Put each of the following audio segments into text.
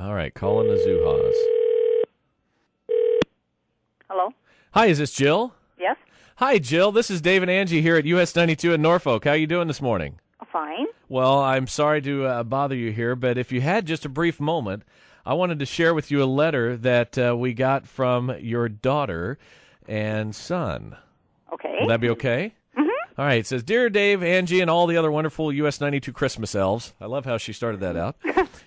All right, calling the Zouchas. Hello? Hi, is this Jill? Yes? Hi, Jill. This is Dave and Angie here at US 92 in Norfolk. How you doing this morning? Fine. Well, I'm sorry to bother you here, but if you had just a brief moment, I wanted to share with you a letter that we got from your daughter and son. Okay. Will that be okay? All right, it says, Dear Dave, Angie, and all the other wonderful US 92 Christmas elves. I love how she started that out.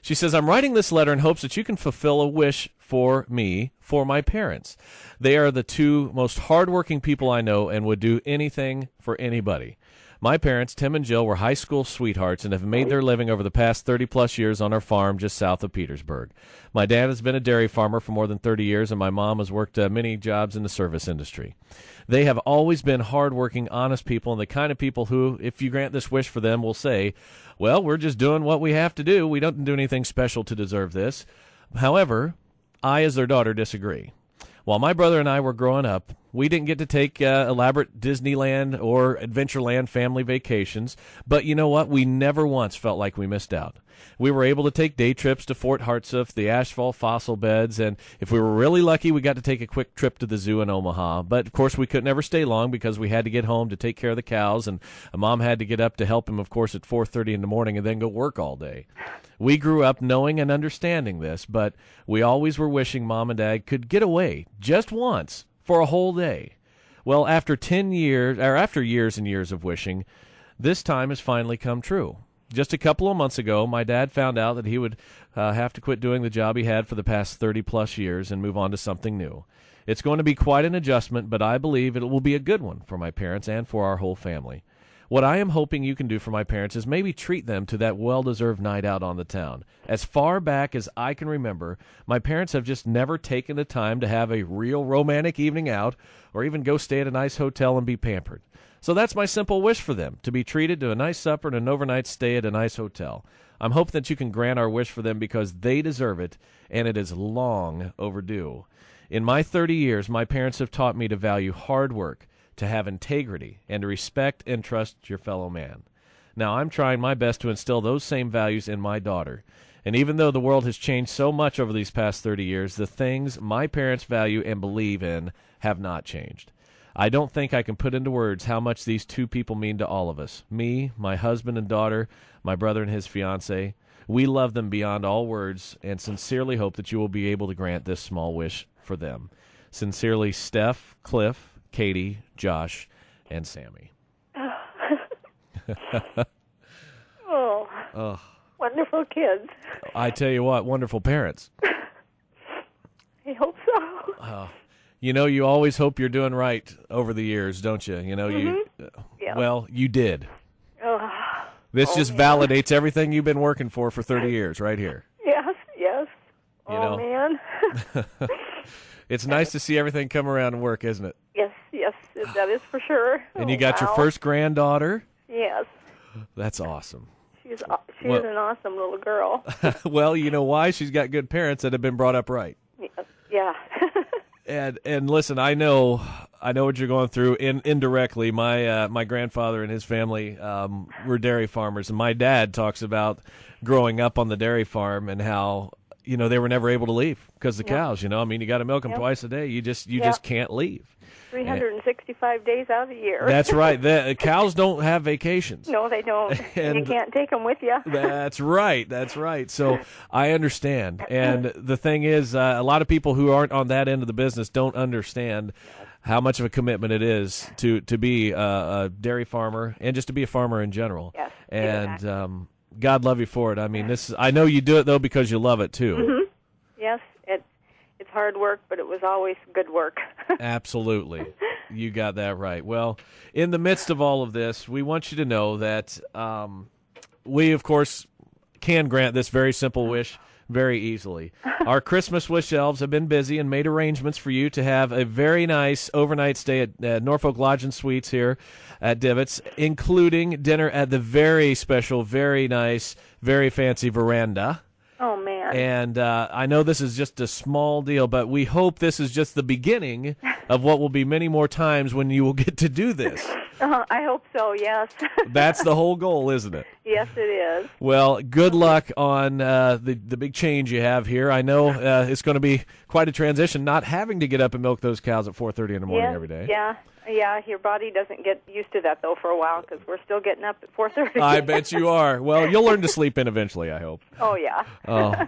She says, I'm writing this letter in hopes that you can fulfill a wish for me, for my parents. They are the two most hardworking people I know and would do anything for anybody. My parents, Tim and Jill, were high school sweethearts and have made their living over the past 30-plus years on our farm just south of Petersburg. My dad has been a dairy farmer for more than 30 years, and my mom has worked many jobs in the service industry. They have always been hardworking, honest people, and the kind of people who, if you grant this wish for them, will say, well, we're just doing what we have to do. We don't do anything special to deserve this. However, I, as their daughter, disagree. While my brother and I were growing up, we didn't get to take elaborate Disneyland or Adventureland family vacations, but you know what? We never once felt like we missed out. We were able to take day trips to Fort Hartsuft, the Ashfall fossil beds, and if we were really lucky, we got to take a quick trip to the zoo in Omaha. But, of course, we could never stay long because we had to get home to take care of the cows, and Mom had to get up to help him, of course, at 4:30 in the morning and then go work all day. We grew up knowing and understanding this, but we always were wishing Mom and Dad could get away just once for a whole day. Well, after years and years of wishing, this time has finally come true. Just a couple of months ago, my dad found out that he would have to quit doing the job he had for the past 30-plus years and move on to something new. It's going to be quite an adjustment, but I believe it will be a good one for my parents and for our whole family. What I am hoping you can do for my parents is maybe treat them to that well-deserved night out on the town. As far back as I can remember, my parents have just never taken the time to have a real romantic evening out or even go stay at a nice hotel and be pampered. So that's my simple wish for them, to be treated to a nice supper and an overnight stay at a nice hotel. I'm hoping that you can grant our wish for them because they deserve it, and it is long overdue. In my 30 years, my parents have taught me to value hard work, to have integrity, and to respect and trust your fellow man. Now, I'm trying my best to instill those same values in my daughter. And even though the world has changed so much over these past 30 years, the things my parents value and believe in have not changed. I don't think I can put into words how much these two people mean to all of us. Me, my husband and daughter, my brother and his fiancée. We love them beyond all words and sincerely hope that you will be able to grant this small wish for them. Sincerely, Steph, Cliff, Katie, Josh, and Sammy. Oh, wonderful kids. I tell you what, wonderful parents. I hope so. You know, you always hope you're doing right over the years, don't you? You know, Yeah. Well, you did. Oh, This just validates everything you've been working for 30 years right here. yes. You Oh, know? man. It's nice to see everything come around and work, isn't it? Yes, that is for sure. And you got your first granddaughter? Yes. That's awesome. She's an awesome little girl. Well, you know why? She's got good parents that have been brought up right. Yeah. And listen, I know what you're going through indirectly. My grandfather and his family were dairy farmers, and my dad talks about growing up on the dairy farm and how they were never able to leave because the cows. I mean, you got to milk them twice a day. You just can't leave. 365 days out of the year. That's right. The cows don't have vacations. No, they don't. And you can't take them with you. That's right. So I understand. And the thing is, a lot of people who aren't on that end of the business don't understand how much of a commitment it is to be a dairy farmer and just to be a farmer in general. Yes. And exactly. God love you for it. I mean, I know you do it, though, because you love it, too. Mm-hmm. Yes, it's hard work, but it was always good work. Absolutely. You got that right. Well, in the midst of all of this, we want you to know that we, of course, can grant this very simple wish very easily. Our Christmas wish elves have been busy and made arrangements for you to have a very nice overnight stay at Norfolk Lodge and Suites here at Divots, including dinner at the very special, very nice, very fancy veranda. Oh, man. And I know this is just a small deal, but we hope this is just the beginning of what will be many more times when you will get to do this. I hope so, yes. That's the whole goal, isn't it? Yes, it is. Well, good luck on the big change you have here. I know it's going to be quite a transition, not having to get up and milk those cows at 4:30 in the morning every day. Yeah, your body doesn't get used to that, though, for a while, because we're still getting up at 4:30. I bet you are. Well, you'll learn to sleep in eventually, I hope. Oh, yeah.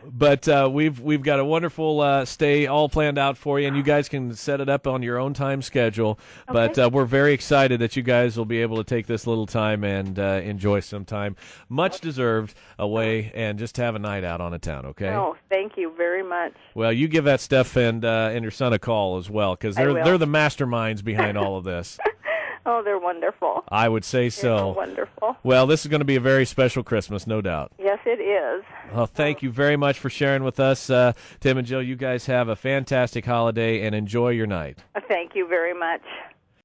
But we've got a wonderful stay all planned out for you, and you guys can set it up on your own time schedule. Okay. But we're very excited that you guys will be able to take this little time and enjoy some time, much deserved, away, and just have a night out on a town, okay? Oh, thank you very much. Well, you give that Steph and your son a call as well, because they're the masterminds behind all of this. Oh, they're wonderful. I would say so. They're wonderful. Well, this is going to be a very special Christmas, no doubt. Yes, it is. Well, thank you very much for sharing with us. Tim and Jill, you guys have a fantastic holiday and enjoy your night. Thank you very much.